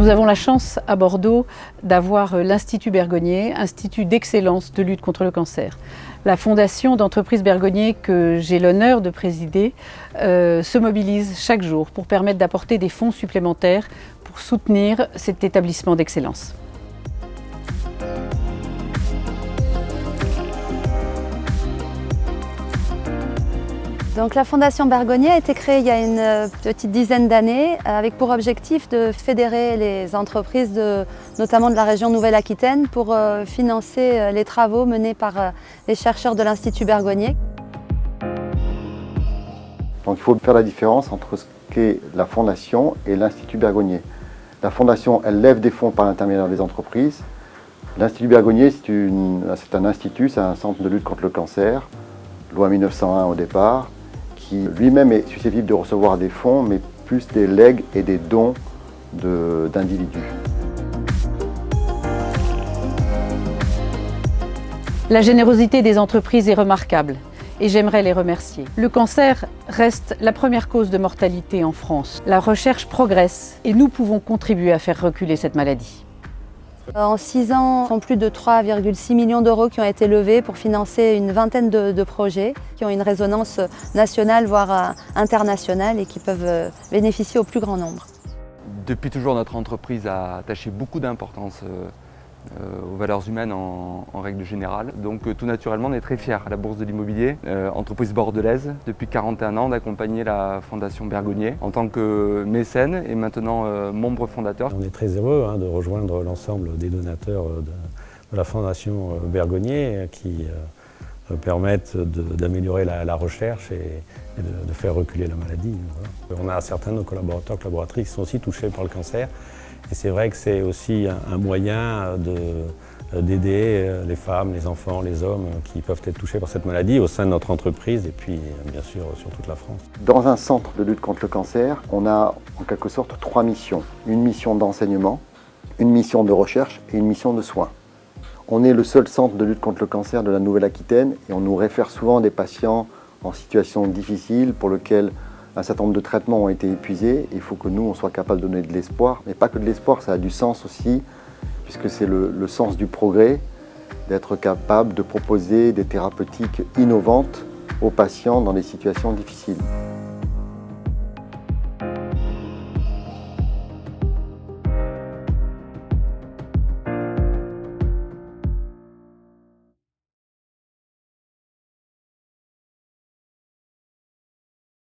Nous avons la chance à Bordeaux d'avoir l'Institut Bergonié, institut d'excellence de lutte contre le cancer. La fondation d'entreprise Bergonié que j'ai l'honneur de présider se mobilise chaque jour pour permettre d'apporter des fonds supplémentaires pour soutenir cet établissement d'excellence. Donc, la Fondation Bergonié a été créée il y a une petite dizaine d'années avec pour objectif de fédérer les entreprises, notamment de la région Nouvelle-Aquitaine, pour financer les travaux menés par les chercheurs de l'Institut Bergonié. Donc il faut faire la différence entre ce qu'est la Fondation et l'Institut Bergonié. La Fondation, elle lève des fonds par l'intermédiaire des entreprises. L'Institut Bergonié, c'est un institut, c'est un centre de lutte contre le cancer, loi 1901 au départ, qui lui-même est susceptible de recevoir des fonds, mais plus des legs et des dons d'individus. La générosité des entreprises est remarquable et j'aimerais les remercier. Le cancer reste la première cause de mortalité en France. La recherche progresse et nous pouvons contribuer à faire reculer cette maladie. En 6 ans, ce sont plus de 3,6 millions d'euros qui ont été levés pour financer une vingtaine de projets qui ont une résonance nationale, voire internationale, et qui peuvent bénéficier au plus grand nombre. Depuis toujours, notre entreprise a attaché beaucoup d'importance aux valeurs humaines en règle générale. Donc tout naturellement, on est très fiers à la Bourse de l'Immobilier, entreprise bordelaise, depuis 41 ans, d'accompagner la Fondation Bergonié en tant que mécène et maintenant membre fondateur. On est très heureux de rejoindre l'ensemble des donateurs de la Fondation Bergonié qui permettent d'améliorer la recherche et de faire reculer la maladie. Voilà. On a certains de nos collaborateurs, collaboratrices qui sont aussi touchés par le cancer. Et c'est vrai que c'est aussi un moyen d'aider les femmes, les enfants, les hommes qui peuvent être touchés par cette maladie au sein de notre entreprise et puis bien sûr sur toute la France. Dans un centre de lutte contre le cancer, on a en quelque sorte 3 missions. Une mission d'enseignement, une mission de recherche et une mission de soins. On est le seul centre de lutte contre le cancer de la Nouvelle-Aquitaine et on nous réfère souvent des patients en situation difficile pour lesquels un certain nombre de traitements ont été épuisés. Il faut que nous, on soit capable de donner de l'espoir, mais pas que de l'espoir, ça a du sens aussi, puisque c'est le sens du progrès, d'être capable de proposer des thérapeutiques innovantes aux patients dans des situations difficiles.